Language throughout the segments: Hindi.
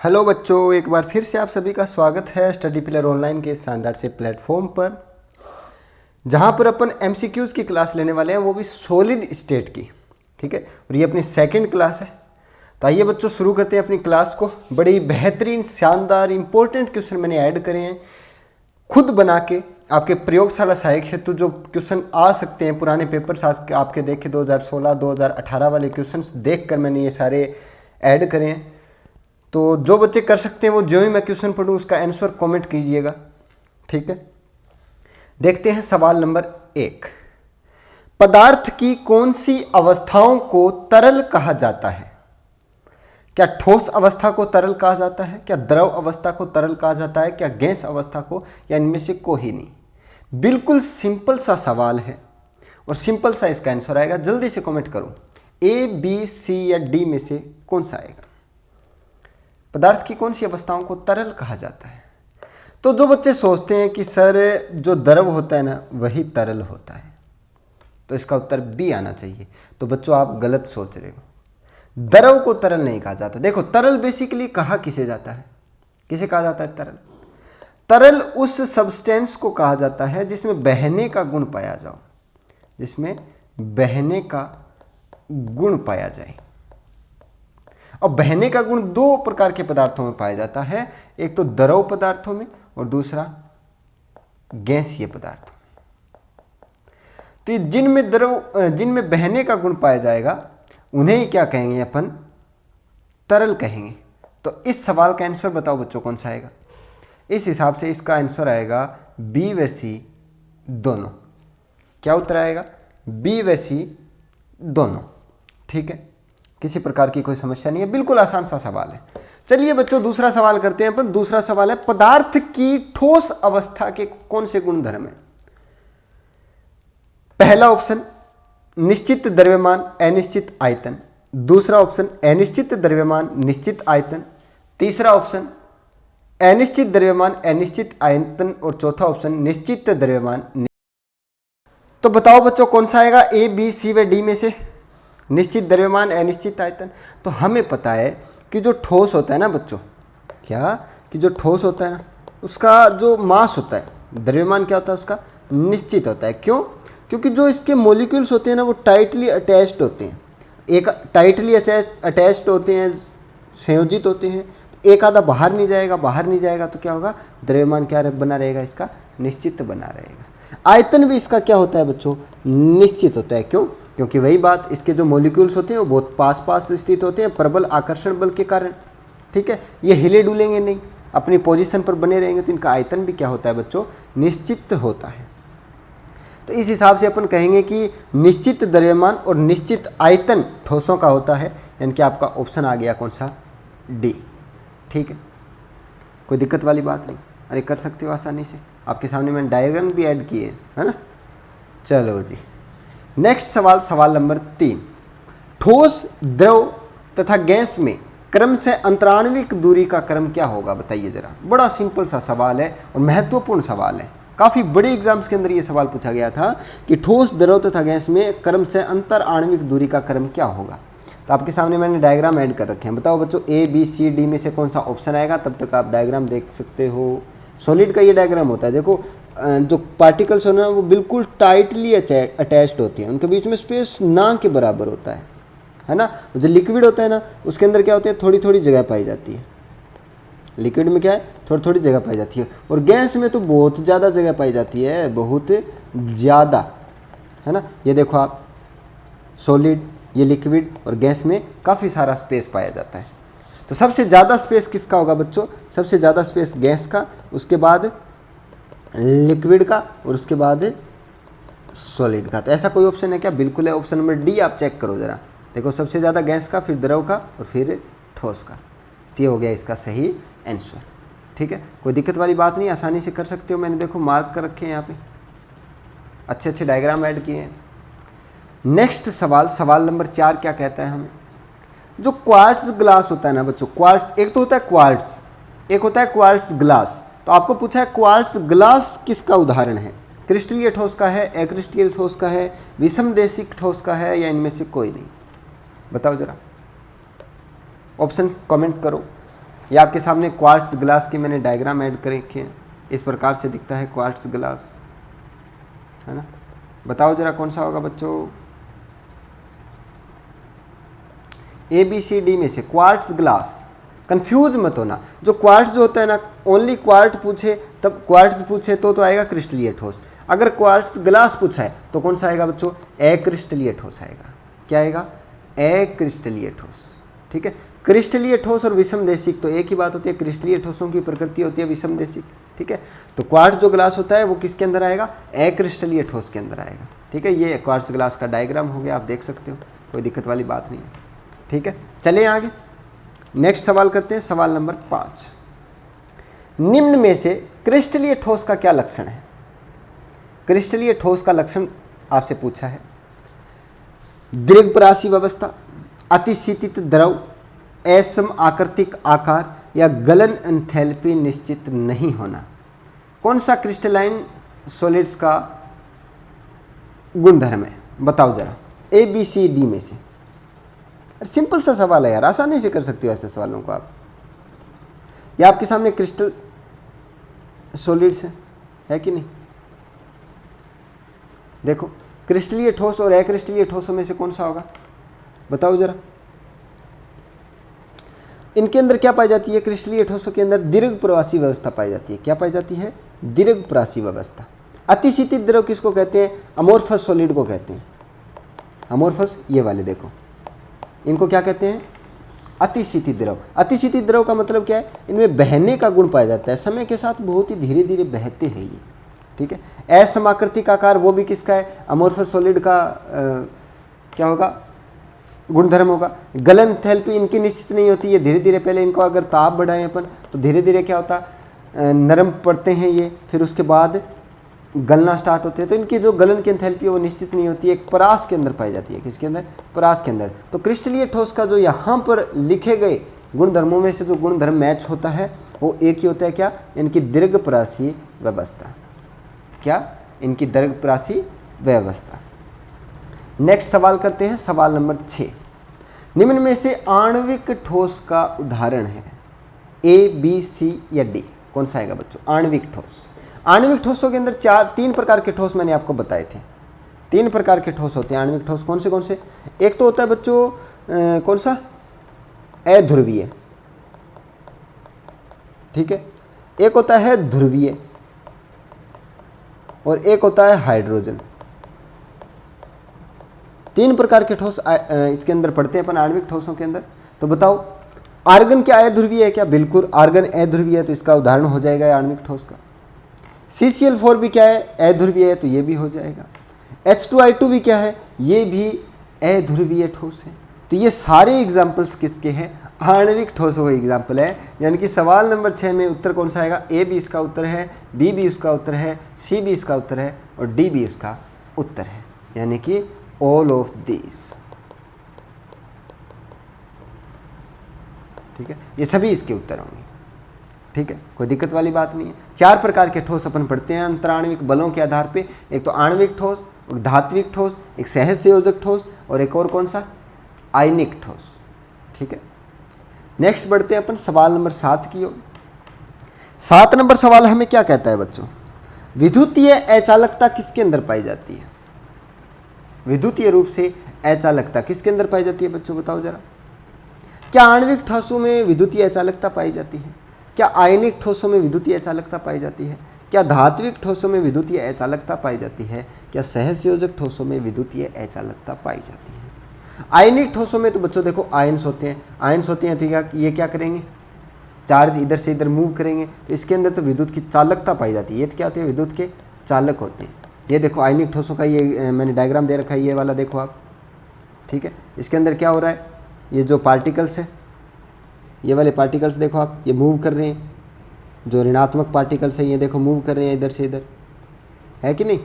हेलो बच्चों, एक बार फिर से आप सभी का स्वागत है स्टडी पिलर ऑनलाइन के शानदार से प्लेटफॉर्म पर, जहां पर अपन एमसीक्यूज की क्लास लेने वाले हैं, वो भी सॉलिड स्टेट की। ठीक है, और ये अपनी सेकंड क्लास है। तो आइए बच्चों शुरू करते हैं अपनी क्लास को। बड़े ही बेहतरीन शानदार इंपॉर्टेंट क्वेश्चन मैंने ऐड करे हैं खुद बना के, आपके प्रयोगशाला सहायक हेतु जो क्वेश्चन आ सकते हैं पुराने पेपर्स आपके देखे 2016 2018 वाले क्वेश्चंस देखकर मैंने ये सारे ऐड करे हैं। तो जो बच्चे कर सकते हैं वो जो ही मैं क्वेश्चन पढ़ूँ उसका आंसर कमेंट कीजिएगा। ठीक है, देखते हैं सवाल नंबर 1। पदार्थ की कौन सी अवस्थाओं को तरल कहा जाता है? क्या ठोस अवस्था को तरल कहा जाता है, क्या द्रव अवस्था को तरल कहा जाता है, क्या गैस अवस्था को, या इनमें से कोई नहीं? बिल्कुल सिंपल सा सवाल है और सिंपल सा इसका आंसर आएगा। जल्दी से कमेंट करो, ए बी सी या डी में से कौन सा आएगा? पदार्थ की कौन सी अवस्थाओं को तरल कहा जाता है? तो जो बच्चे सोचते हैं कि सर जो द्रव होता है ना वही तरल होता है, तो इसका उत्तर बी आना चाहिए। तो बच्चों आप गलत सोच रहे हो, द्रव को तरल नहीं कहा जाता। देखो तरल बेसिकली कहा किसे जाता है, किसे कहा जाता है तरल? तरल उस सब्सटेंस को कहा जाता है जिसमें बहने का गुण पाया जाओ, जिसमें बहने का गुण पाया जाए। और बहने का गुण दो प्रकार के पदार्थों में पाया जाता है, एक तो द्रव पदार्थों में और दूसरा गैसीय पदार्थों में। तो जिनमें बहने का गुण पाया जाएगा उन्हें ही क्या कहेंगे अपन? तरल कहेंगे। तो इस सवाल का आंसर बताओ बच्चों कौन सा आएगा? इस हिसाब से इसका आंसर आएगा बी व सी दोनों। क्या उत्तर आएगा? बी व सी दोनों। ठीक है, किसी प्रकार की कोई समस्या नहीं है, बिल्कुल आसान सा सवाल है। चलिए बच्चों दूसरा सवाल करते हैं अपन। दूसरा सवाल है पदार्थ की ठोस अवस्था के कौन से गुणधर्म हैं? पहला ऑप्शन निश्चित द्रव्यमान अनिश्चित आयतन, दूसरा ऑप्शन अनिश्चित द्रव्यमान निश्चित आयतन, तीसरा ऑप्शन अनिश्चित द्रव्यमान अनिश्चित आयतन और चौथा ऑप्शन निश्चित द्रव्यमान। तो बताओ बच्चों कौन सा आएगा ए बी सी व डी में से? निश्चित द्रव्यमान अनिश्चित आयतन। तो हमें पता है कि जो ठोस होता है ना बच्चों, क्या कि जो ठोस होता है ना उसका जो मास होता है, द्रव्यमान क्या होता है उसका? निश्चित होता है। क्यों? क्योंकि जो इसके मॉलिक्यूल्स होते हैं ना वो टाइटली अटैच्ड होते हैं, एक टाइटली अटैच्ड होते हैं, संयोजित होते हैं। एक आधा बाहर नहीं जाएगा, बाहर नहीं जाएगा तो क्या होगा? द्रव्यमान क्या बना रहेगा इसका? निश्चित बना रहेगा। आयतन भी इसका क्या होता है बच्चों? निश्चित होता है। क्यों? क्योंकि वही बात, इसके जो मॉलिक्यूल्स होते हैं वो बहुत पास पास स्थित होते हैं प्रबल आकर्षण बल के कारण। ठीक है, ये हिले डुलेंगे नहीं, अपनी पोजीशन पर बने रहेंगे, तो इनका आयतन भी क्या होता है बच्चों? निश्चित होता है। तो इस हिसाब से अपन कहेंगे कि निश्चित द्रव्यमान और निश्चित आयतन ठोसों का होता है, यानी कि आपका ऑप्शन आ गया कौन सा? डी। ठीक है, कोई दिक्कत वाली बात नहीं, अरे कर सकते हो आसानी से। आपके सामने मैंने डायग्राम भी ऐड किए है ना। चलो जी, नेक्स्ट सवाल, सवाल नंबर 3। ठोस, द्रव तथा गैस में क्रम से अंतराण्विक दूरी का क्रम क्या होगा? बताइए जरा। बड़ा सिंपल सा सवाल है और महत्वपूर्ण सवाल है। काफ़ी बड़े एग्जाम्स के अंदर ये सवाल पूछा गया था कि ठोस, द्रव तथा गैस में क्रम से अंतर आणविक दूरी का क्रम क्या होगा। तो आपके सामने मैंने डायग्राम ऐड कर रखे हैं। बताओ बच्चों ए बी सी डी में से कौन सा ऑप्शन आएगा? तब तक आप डायग्राम देख सकते हो। सॉलिड का ये डायग्राम होता है। देखो जो पार्टिकल्स होना वो बिल्कुल टाइटली अटैच्ड होती हैं, उनके बीच में स्पेस ना के बराबर होता है ना। जो लिक्विड होता है ना उसके अंदर क्या होती है? थोड़ी थोड़ी जगह पाई जाती है। लिक्विड में क्या है? थोड़ी थोड़ी जगह पाई जाती है। और गैस में तो बहुत ज़्यादा जगह पाई जाती है, बहुत ज़्यादा, है ना। ये देखो आप, सॉलिड, ये लिक्विड और गैस में काफ़ी सारा स्पेस पाया जाता है। तो सबसे ज़्यादा स्पेस किसका होगा बच्चों? सबसे ज़्यादा स्पेस गैस का, उसके बाद लिक्विड का और उसके बाद सॉलिड का। तो ऐसा कोई ऑप्शन है क्या? बिल्कुल है, ऑप्शन नंबर डी। आप चेक करो ज़रा, देखो सबसे ज़्यादा गैस का, फिर द्रव का और फिर ठोस का। तो ये हो गया इसका सही आंसर। ठीक है, कोई दिक्कत वाली बात नहीं, आसानी से कर सकते हो। मैंने देखो मार्क कर रखे हैं यहाँ पे, अच्छे अच्छे डायग्राम ऐड किए हैं। नेक्स्ट सवाल, सवाल नंबर 4 क्या कहता है हमें? जो क्वार्ट्ज ग्लास होता है ना बच्चों, क्वार्ट्ज एक तो होता है क्वार्ट्ज, एक होता है क्वार्ट्ज ग्लास। तो आपको पूछा है क्वार्ट्ज ग्लास किसका उदाहरण है? क्रिस्टलीय ठोस का है, अक्रिस्टलीय ठोस का है, विषमदेशिक ठोस का है, या इनमें से कोई नहीं? बताओ जरा, ऑप्शंस कमेंट करो। ये आपके सामने क्वार्ट्ज ग्लास की मैंने डायग्राम ऐड कर रखे हैं, इस प्रकार से दिखता है क्वार्ट्ज ग्लास, है ना। बताओ जरा कौन सा होगा बच्चों, ए बी सी डी में से क्वार्ट्ज ग्लास। कंफ्यूज मत होना, जो क्वार्ट्ज जो होता है ना, ओनली क्वार्ट पूछे तब क्वार्ट्ज पूछे तो आएगा क्रिस्टलीय ठोस। अगर क्वार्ट्ज ग्लास पूछा है तो कौन सा आएगा बच्चों, अक्रिस्टलीय ठोस आएगा। क्या आएगा, अक्रिस्टलीय ठोस। ठीक है, क्रिस्टलीय ठोस और विषमदेशिक तो एक ही बात होती है, क्रिस्टलीय ठोसों की प्रकृति होती है विषमदेशिक। ठीक है, तो क्वार्ट्ज जो ग्लास होता है वो किसके अंदर आएगा, अक्रिस्टलीय ठोस के अंदर आएगा। ठीक है, ये क्वार्ट्ज ग्लास का डायग्राम हो गया, आप देख सकते हो, कोई दिक्कत वाली बात नहीं है। ठीक है, चलिए आगे नेक्स्ट सवाल करते हैं, सवाल नंबर 5। निम्न में से क्रिस्टलीय ठोस का क्या लक्षण है। क्रिस्टलीय ठोस का लक्षण आपसे पूछा है, दीर्घपरासी व्यवस्था, अतिशीतित द्रव, असम आकृतिक आकार या गलन एंथैल्पी निश्चित नहीं होना। कौन सा क्रिस्टलाइन सॉलिड्स का गुणधर्म है, बताओ जरा, ए बी सी डी में से। सिंपल सा सवाल है यार, आसानी से कर सकते हो ऐसे सवालों को आप। ये आपके सामने क्रिस्टल सॉलिड्स है कि नहीं, देखो क्रिस्टलीय ठोस और अक्रिस्टलीय ठोसों में से कौन सा होगा, बताओ जरा। इनके अंदर क्या पाई जाती है, क्रिस्टलीय ठोसों के अंदर दीर्घप्रवासी व्यवस्था पाई जाती है। क्या पाई जाती है, दीर्घप्रवासी व्यवस्था। अतिशीतित द्रव किसको कहते हैं, अमोर्फस सॉलिड को कहते हैं। अमोर्फस ये वाले देखो, इनको क्या कहते हैं, अतिशीतित द्रव। अतिशीतित द्रव का मतलब क्या है, इनमें बहने का गुण पाया जाता है, समय के साथ बहुत ही धीरे धीरे बहते हैं ये। ठीक है, असमाकृतिक आकार वो भी किसका है, अमोर्फस सॉलिड का क्या होगा, गुणधर्म होगा। गलन एंथैल्पी इनकी निश्चित नहीं होती, ये धीरे धीरे, पहले इनको अगर ताप बढ़ाएं अपन तो धीरे धीरे क्या होता, नरम पड़ते हैं ये, फिर उसके बाद गलना स्टार्ट होते हैं। तो इनकी जो गलन की एंथैल्पी है वो निश्चित नहीं होती है, एक परास के अंदर पाई जाती है। किसके अंदर, परास के अंदर। तो क्रिस्टलीय ठोस का जो यहाँ पर लिखे गए गुणधर्मों में से जो गुणधर्म मैच होता है वो एक ही होता है, क्या, इनकी दीर्घपरासी व्यवस्था। क्या, इनकी दीर्घपरासी व्यवस्था। नेक्स्ट सवाल करते हैं, सवाल नंबर 6। निम्न में से आणविक ठोस का उदाहरण है, ए बी सी या डी, कौन सा आएगा बच्चों, आणविक ठोस। आणविक ठोसों के अंदर तीन प्रकार के ठोस मैंने आपको बताए थे। 3 प्रकार के ठोस होते हैं आणविक ठोस। कौन से, एक तो होता है बच्चों कौन सा, अध्रुवीय। ठीक है, एक होता है ध्रुवीय और एक होता है हाइड्रोजन। 3 प्रकार के ठोस इसके अंदर पढ़ते हैं अपन आणविक ठोसों के अंदर। तो बताओ, आर्गन क्या अध्रुवीय है क्या, बिल्कुल आर्गन अध्रुवीय है, तो इसका उदाहरण हो जाएगा आणविक ठोस का। CCl4 भी क्या है, अध्रुवीय है, तो ये भी हो जाएगा। H2I2 भी क्या है, ये भी अध्रुवीय ठोस है। तो ये सारे एग्जाम्पल्स किसके हैं, आणविक ठोसों के एग्जाम्पल है। यानी कि सवाल नंबर 6 में उत्तर कौन सा आएगा, ए भी इसका उत्तर है, बी भी इसका उत्तर है, सी भी इसका उत्तर है और डी भी इसका उत्तर है, यानी कि ऑल ऑफ दिस। ठीक है, ये सभी इसके उत्तर होंगे। ठीक है, कोई दिक्कत वाली बात नहीं है। 4 प्रकार के ठोस अपन पढ़ते हैं अंतराण्विक बलों के आधार पे, एक तो आणविक ठोस, एक धात्विक ठोस, एक सहसंयोजक ठोस और एक और कौन सा, आयनिक ठोस। ठीक है, नेक्स्ट बढ़ते हैं अपन सवाल नंबर 7 की ओर। 7 नंबर सवाल हमें क्या कहता है बच्चों, विद्युतीय अचालकता किसके अंदर पाई जाती है। विद्युतीय रूप से अचालकता किसके अंदर पाई जाती है बच्चों, बताओ जरा। क्या आणविक ठोसों में विद्युतीय अचालकता पाई जाती है, क्या आयनिक ठोसों में विद्युतीय अचालकता पाई जाती है, क्या धात्विक ठोसों में विद्युतीय अचालकता पाई जाती है, क्या सहसंयोजक ठोसों में विद्युतीय अचालकता पाई जाती है। आयनिक ठोसों में तो बच्चों देखो आयन्स होते हैं, आयन्स होते हैं तो ये क्या करेंगे, चार्ज इधर से इधर मूव करेंगे, तो इसके अंदर तो विद्युत की चालकता पाई जाती है। ये तो क्या होते हैं, विद्युत के चालक होते हैं। ये देखो आयनिक ठोसों का ये मैंने डायग्राम दे रखा है, ये वाला देखो आप। ठीक है, इसके अंदर क्या हो रहा है, ये जो पार्टिकल्स है, ये वाले पार्टिकल्स देखो आप, ये मूव कर रहे हैं। जो ऋणात्मक पार्टिकल्स हैं ये देखो मूव कर रहे हैं इधर से इधर, है कि नहीं।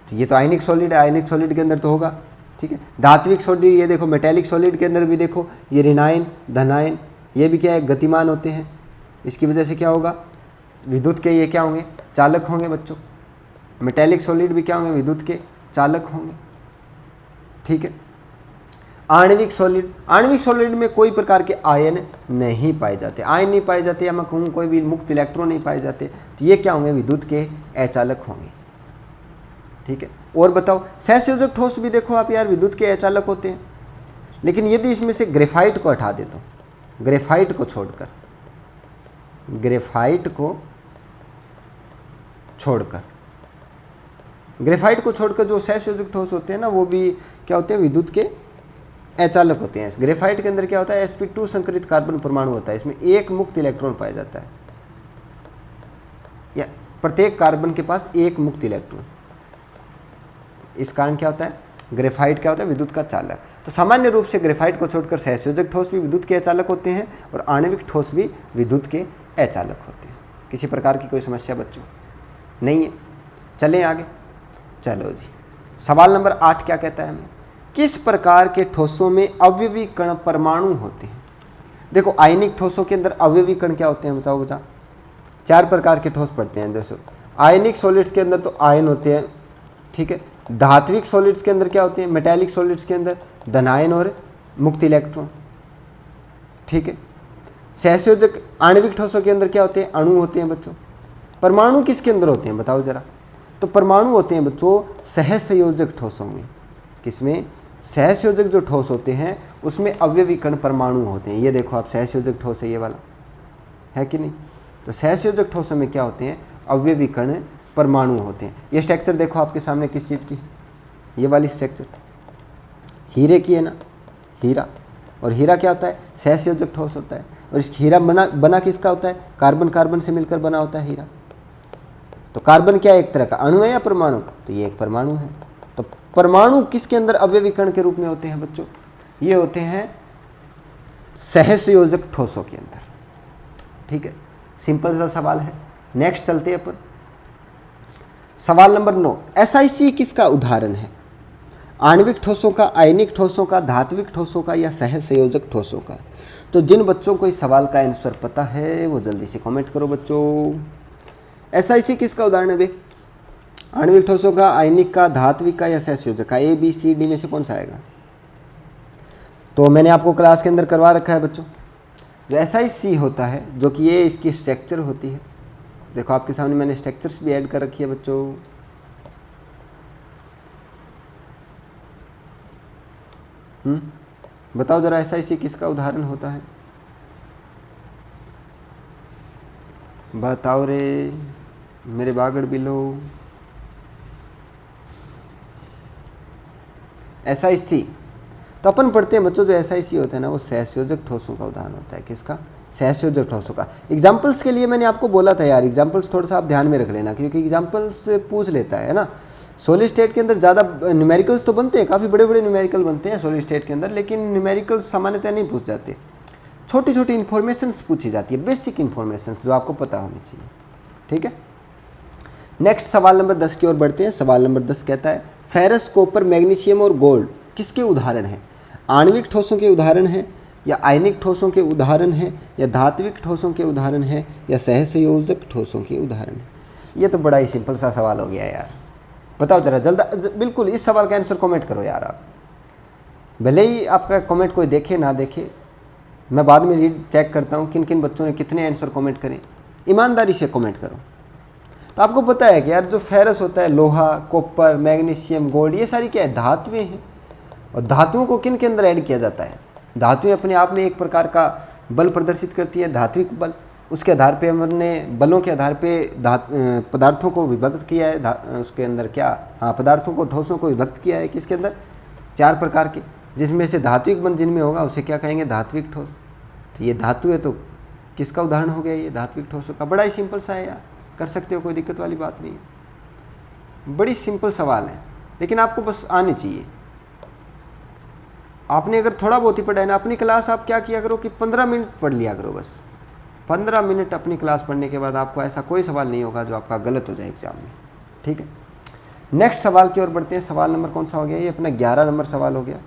तो ये तो आयनिक सॉलिड है, आयनिक सॉलिड के अंदर तो होगा। ठीक है, धात्विक सॉलिड ये देखो, मेटेलिक सॉलिड के अंदर भी देखो, ये ऋणायन धनायन ये भी क्या है, गतिमान होते हैं। इसकी वजह से क्या होगा, विद्युत के ये क्या होंगे, चालक होंगे बच्चों। मेटेलिक सॉलिड भी क्या होंगे, विद्युत के चालक होंगे। ठीक है, आणविक सॉलिड में कोई प्रकार के आयन नहीं पाए जाते, आयन नहीं पाए जाते, या मैं कहूँ कोई भी मुक्त इलेक्ट्रॉन नहीं पाए जाते, तो ये क्या होंगे, विद्युत के अचालक होंगे। ठीक है, और बताओ सहसंयोजक ठोस भी देखो आप यार विद्युत के अचालक होते हैं। लेकिन यदि इसमें से ग्रेफाइट को हटा दे, तो ग्रेफाइट को छोड़कर जो सहसंयोजक ठोस होते हैं ना, वो भी क्या होते हैं, विद्युत के अचालक होते हैं। ग्रेफाइट के अंदर क्या होता है, sp2 संकरित कार्बन परमाणु होता है, इसमें एक मुक्त इलेक्ट्रॉन पाया जाता है, या प्रत्येक कार्बन के पास एक मुक्त इलेक्ट्रॉन। इस कारण क्या होता है, ग्रेफाइट क्या होता है, विद्युत का चालक। तो सामान्य रूप से ग्रेफाइट को छोड़कर सहसंयोजक ठोस भी विद्युत के अचालक होते हैं और आणविक ठोस भी विद्युत के अचालक होते हैं। किसी प्रकार की कोई समस्या बच्चों नहीं है। चलें आगे। चलो जी, सवाल नंबर 8 क्या कहता है हमें, किस प्रकार के ठोसों में अवयवी कण परमाणु होते हैं। देखो आयनिक ठोसों के अंदर अवयवी कण क्या होते हैं, बताओ बच्चा। 4 प्रकार के ठोस पड़ते हैं। जैसे आयनिक सॉलिड्स के अंदर तो आयन होते हैं, ठीक है। धात्विक सॉलिड्स के अंदर क्या होते हैं, मेटालिक सॉलिड्स के अंदर धनायन और मुक्त इलेक्ट्रॉन, ठीक है। सहसंयोजक आणविक ठोसों के अंदर क्या होते हैं, अणु होते हैं बच्चों। परमाणु किसके अंदर होते हैं बताओ जरा। तो परमाणु होते हैं बच्चों सहसंयोजक ठोसों में। किसमें, सहसंयोजक जो ठोस होते हैं उसमें अवयवी कण परमाणु होते हैं। ये देखो आप, सहसंयोजक ठोस है ये वाला, है कि नहीं। तो सहसंयोजक ठोसों में क्या होते हैं, अवयवी कण परमाणु होते हैं। ये स्ट्रक्चर देखो आपके सामने किस चीज़ की, ये वाली स्ट्रक्चर हीरे की है ना, हीरा। और हीरा क्या होता है, सहसंयोजक ठोस होता है। और इस हीरा बना किसका होता है, कार्बन कार्बन से मिलकर बना होता है हीरा। तो कार्बन क्या है, एक तरह का अणु है या परमाणु, तो ये एक परमाणु है। तो परमाणु किसके अंदर अवयवी कण के रूप में होते हैं बच्चों, ये होते हैं सहसंयोजक ठोसों के अंदर। ठीक है, सिंपल सा सवाल है। नेक्स्ट चलते हैं अपन। सवाल नंबर 9, SiC किसका उदाहरण है। आणविक ठोसों का, आयनिक ठोसों का, धात्विक ठोसों का या सहसंयोजक ठोसों का। तो जिन बच्चों को इस सवाल का आंसर पता है वो जल्दी से कमेंट करो बच्चों। SiC किसका उदाहरण है भाई, आणविक ठोसों का, आयनिक का, धात्विक का या सहसंयोजक का। ABCD में से कौन सा आएगा। तो मैंने आपको क्लास के अंदर करवा रखा है बच्चों। जो SiC होता है, जो कि ये इसकी स्ट्रक्चर होती है, देखो आपके सामने मैंने स्ट्रक्चर्स भी ऐड कर रखी है बच्चों। बताओ जरा SiC किसका उदाहरण होता है, बताओ रे मेरे बागड़ बिलो। SiC तो अपन पढ़ते हैं बच्चों, जो SiC होता है ना वो सहसंयोजक ठोसों का उदाहरण होता है। किसका, सहसंयोजक ठोसों का। एग्जाम्पल्स के लिए मैंने आपको बोला था यार, एग्जाम्पल्स थोड़ा सा आप ध्यान में रख लेना, क्योंकि एग्जाम्पल्स पूछ लेता है ना। सॉलिड स्टेट के अंदर ज़्यादा न्यूमेरिकल्स तो बनते हैं, काफ़ी बड़े बड़े न्यूमेरिकल बनते हैं सॉलिड स्टेट के अंदर, लेकिन न्यूमेरिकल्स सामान्यतः नहीं पूछ जाते। छोटी छोटी इन्फॉर्मेशंस पूछी जाती है, बेसिक इन्फॉर्मेशंस जो आपको पता होनी चाहिए। ठीक है, नेक्स्ट सवाल नंबर 10 की ओर बढ़ते हैं। सवाल नंबर 10 कहता है, फेरस, कॉपर, मैग्नीशियम और गोल्ड किसके उदाहरण हैं। आणविक ठोसों के उदाहरण हैं, या आयनिक ठोसों के उदाहरण हैं, या धात्विक ठोसों के उदाहरण हैं, या सहसंयोजक ठोसों के उदाहरण हैं। ये तो बड़ा ही सिंपल सा सवाल हो गया यार। बताओ जरा जल्द, बिल्कुल इस सवाल का आंसर कमेंट करो यार आप। भले ही आपका कमेंट कोई देखे ना देखे, मैं बाद में रीड चेक करता हूँ किन किन बच्चों ने कितने आंसर कमेंट करें। ईमानदारी से कमेंट करो। तो आपको पता है कि यार जो फेरस होता है, लोहा, कॉपर, मैग्नीशियम, गोल्ड, ये सारी क्या है, धातुएँ हैं। और धातुओं को किन के अंदर ऐड किया जाता है। धातुएं अपने आप में एक प्रकार का बल प्रदर्शित करती है, धात्विक बल। उसके आधार पे हमने बलों के आधार पे पदार्थों को विभक्त किया है। उसके अंदर क्या, हाँ, पदार्थों को, ठोसों को विभक्त किया है किसके अंदर, 4 प्रकार के, जिसमें से धात्विक बल जिनमें होगा उसे क्या कहेंगे, धात्विक ठोस। तो ये धातु है, तो किसका उदाहरण हो गया ये, धात्विक ठोसों का। बड़ा ही सिंपल सा है यार, कर सकते हो, कोई दिक्कत वाली बात नहीं है। बड़ी सिंपल सवाल है, लेकिन आपको बस आने चाहिए। आपने अगर थोड़ा बहुत ही पढ़ा है ना, अपनी क्लास आप क्या किया करो कि 15 मिनट पढ़ लिया करो बस। 15 मिनट अपनी क्लास पढ़ने के बाद आपको ऐसा कोई सवाल नहीं होगा जो आपका गलत हो जाए एग्जाम में। ठीक है, नेक्स्ट सवाल की ओर बढ़ते हैं। सवाल नंबर कौन सा हो गया, ये अपना 11 नंबर सवाल हो गया।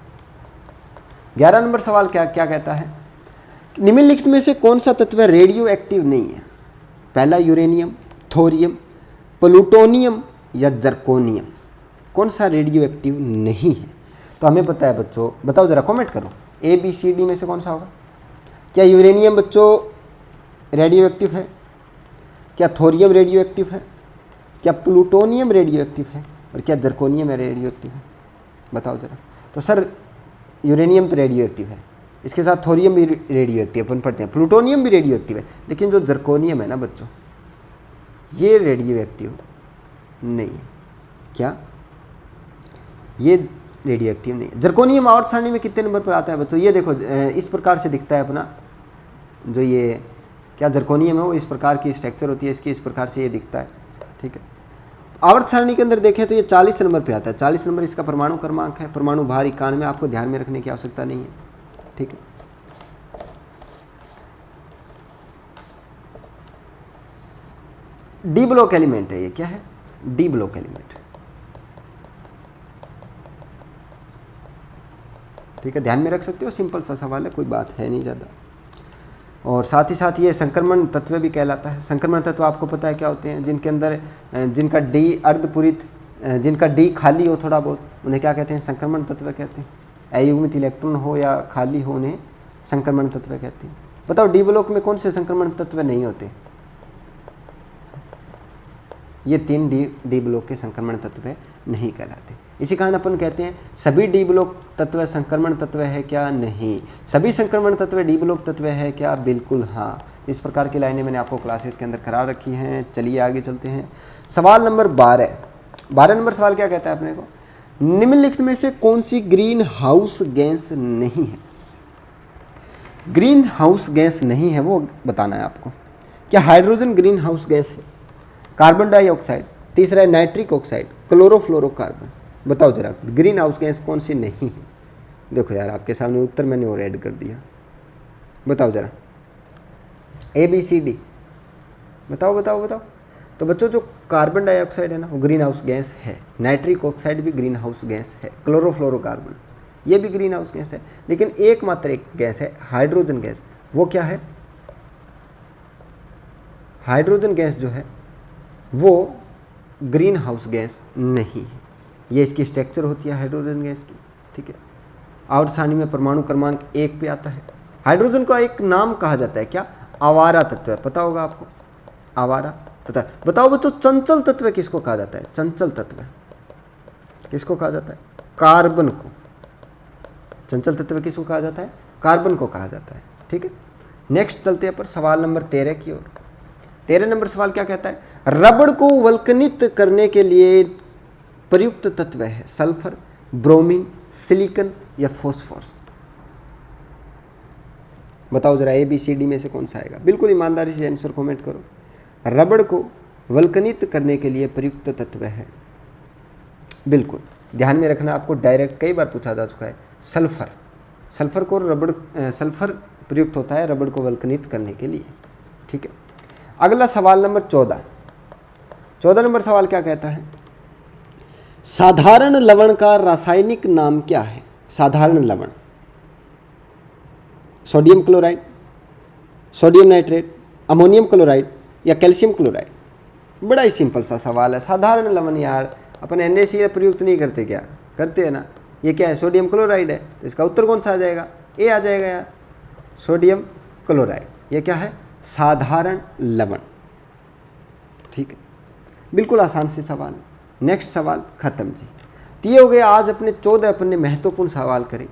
11 नंबर सवाल क्या कहता है, निम्नलिखित में से कौन सा तत्व रेडियो एक्टिव नहीं है। पहला यूरेनियम, थोरियम, प्लूटोनियम या जर्कोनियम। कौन सा रेडियो एक्टिव नहीं है। तो हमें पता है बच्चों, बताओ जरा कमेंट करो, ABCD में से कौन सा होगा? क्या यूरेनियम बच्चों रेडियो एक्टिव है? क्या थोरियम रेडियो एक्टिव है? क्या प्लूटोनियम रेडियो एक्टिव है? और क्या जर्कोनियम रेडियो एक्टिव है? बताओ जरा। तो सर यूरेनियम तो रेडियो एक्टिव है, इसके साथ थोरियम भी रेडियो एक्टिव अपन पढ़ते हैं, प्लूटोनियम भी रेडियो एक्टिव है, लेकिन जो जर्कोनियम है ना बच्चों, ये रेडियो एक्टिव नहीं है। क्या ये रेडियो एक्टिव नहीं है? जर्कोनियम आवर्त सारणी में कितने नंबर पर आता है बच्चों? ये देखो इस प्रकार से दिखता है अपना, जो ये क्या जर्कोनियम है वो इस प्रकार की स्ट्रक्चर होती है इसकी, इस प्रकार से ये दिखता है, ठीक है। आवर्त सारणी के अंदर देखें तो ये 40 नंबर पे आता है, 40 नंबर इसका परमाणु क्रमांक है। परमाणु भार 91, आपको ध्यान में रखने की आवश्यकता नहीं है, ठीक है। डी ब्लॉक एलिमेंट है ये, क्या है? डी ब्लॉक एलिमेंट, ठीक है, ध्यान में रख सकते हो, सिंपल सा सवाल है, कोई बात है नहीं ज़्यादा। और साथ ही साथ ये संक्रमण तत्व भी कहलाता है। संक्रमण तत्व आपको पता है क्या होते हैं? जिनके अंदर जिनका डी अर्धपूरित, जिनका डी खाली हो थोड़ा बहुत, उन्हें क्या कहते हैं? संक्रमण तत्व कहते हैं। अयुग्मित इलेक्ट्रॉन हो या खाली हो, उन्हें संक्रमण तत्व कहते हैं। बताओ डी ब्लॉक में कौन से संक्रमण तत्व नहीं होते? ये 3 डी ब्लॉक के संक्रमण तत्व नहीं कहलाते। इसी कारण अपन कहते हैं सभी डी ब्लॉक तत्व संक्रमण तत्व है क्या? नहीं। सभी संक्रमण तत्व डी ब्लॉक तत्व है क्या? बिल्कुल हाँ। इस प्रकार की लाइनें मैंने आपको क्लासेस के अंदर करा रखी हैं। चलिए आगे चलते हैं। सवाल नंबर 12 नंबर सवाल क्या कहता है अपने को? निम्नलिखित में से कौन सी ग्रीन हाउस गैस नहीं है? ग्रीन हाउस गैस नहीं है वो बताना है आपको। क्या हाइड्रोजन ग्रीन हाउस गैस है? कार्बन डाइऑक्साइड, तीसरा है नाइट्रिक ऑक्साइड, क्लोरोफ्लोरोकार्बन। बताओ जरा ग्रीन हाउस गैस कौन सी नहीं है? देखो यार आपके सामने उत्तर मैंने और ऐड कर दिया, बताओ जरा ABCD, बताओ बताओ बताओ। तो बच्चों जो कार्बन डाइऑक्साइड है ना वो ग्रीन हाउस गैस है, नाइट्रिक ऑक्साइड भी ग्रीन हाउस गैस है, क्लोरोफ्लोरोकार्बन ये भी ग्रीन हाउस गैस है, लेकिन एकमात्र एक गैस है हाइड्रोजन गैस। वो क्या है? हाइड्रोजन गैस जो है वो ग्रीन हाउस गैस नहीं है। ये इसकी स्ट्रक्चर होती है हाइड्रोजन गैस की, ठीक है। आवर्त सारणी में परमाणु क्रमांक 1 पे आता है। हाइड्रोजन का एक नाम कहा जाता है क्या? आवारा तत्व, पता होगा आपको, आवारा तत्व। बताओ बच्चों चंचल तत्व किसको कहा जाता है? चंचल तत्व किसको कहा जाता है? कार्बन को। चंचल तत्व किसको कहा जाता है? कार्बन को कहा जाता है, ठीक है। नेक्स्ट चलते हैं पर सवाल नंबर 13 की ओर। 13 नंबर सवाल क्या कहता है? रबड़ को वल्कनित करने के लिए प्रयुक्त तत्व है सल्फर, ब्रोमीन, सिलिकॉन या फॉस्फोरस। बताओ जरा ABCD में से कौन सा आएगा? बिल्कुल ईमानदारी से आंसर कमेंट करो। रबड़ को वल्कनित करने के लिए प्रयुक्त तत्व है, बिल्कुल ध्यान में रखना, आपको डायरेक्ट कई बार पूछा जा चुका है, सल्फर। सल्फर को सल्फर प्रयुक्त होता है रबड़ को वल्कनित करने के लिए, ठीक है। अगला सवाल नंबर 14 नंबर सवाल क्या कहता है? साधारण लवण का रासायनिक नाम क्या है? साधारण लवण, sodium chloride, sodium nitrate, ammonium chloride या कैल्शियम क्लोराइड। बड़ा ही सिंपल सा सवाल है। साधारण लवण यार अपन NaCl प्रयुक्त नहीं करते क्या? करते हैं ना। ये क्या है? सोडियम क्लोराइड है, तो इसका उत्तर कौन सा आ जाएगा? A आ जाएगा यार, सोडियम क्लोराइड। ये क्या है? साधारण लवण, ठीक है। बिल्कुल आसान से सवाल है। नेक्स्ट सवाल खत्म जी। तो ये हो गए आज अपने 14 अपन ने महत्वपूर्ण सवाल करे।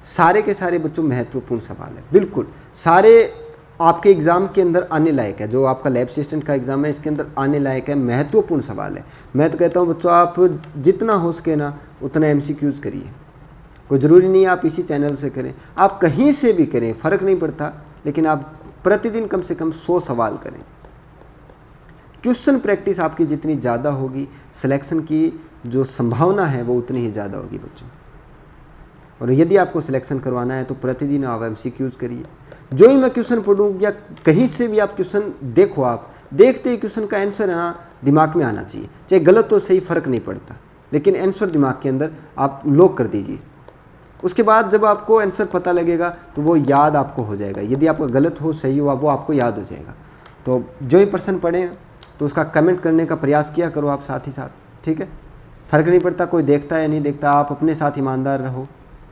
सारे के सारे बच्चों महत्वपूर्ण सवाल है, बिल्कुल सारे आपके एग्ज़ाम के अंदर आने लायक है। जो आपका लैब असिस्टेंट का एग्ज़ाम है इसके अंदर आने लायक है, महत्वपूर्ण सवाल है। मैं तो कहता हूँ बच्चों आप जितना हो सके ना उतना MCQs करिए। कोई ज़रूरी नहीं है आप इसी चैनल से करें, आप कहीं से भी करें, फ़र्क नहीं पड़ता, लेकिन आप प्रतिदिन कम से कम 100 सवाल करें। क्वेश्चन प्रैक्टिस आपकी जितनी ज़्यादा होगी, सिलेक्शन की जो संभावना है वो उतनी ही ज़्यादा होगी बच्चों। और यदि आपको सिलेक्शन करवाना है तो प्रतिदिन आप MCQs करिए। जो ही मैं क्वेश्चन पढ़ूँ या कहीं से भी आप क्वेश्चन देखो, आप देखते ही क्वेश्चन का आंसर है ना दिमाग में आना चाहिए, चाहे गलत तो सही फ़र्क नहीं पड़ता, लेकिन आंसर दिमाग के अंदर आप लॉक कर दीजिए। उसके बाद जब आपको आंसर पता लगेगा तो वो याद आपको हो जाएगा। यदि आपका गलत हो सही हो वो आपको याद हो जाएगा। तो जो ही पर्सन पढ़ें तो उसका कमेंट करने का प्रयास किया करो आप साथ ही साथ, ठीक है। फ़र्क नहीं पड़ता कोई देखता है या नहीं देखता, आप अपने साथ ईमानदार रहो,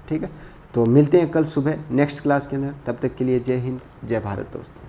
ठीक है। तो मिलते हैं कल सुबह नेक्स्ट क्लास के अंदर, तब तक के लिए जय हिंद जय भारत दोस्तों।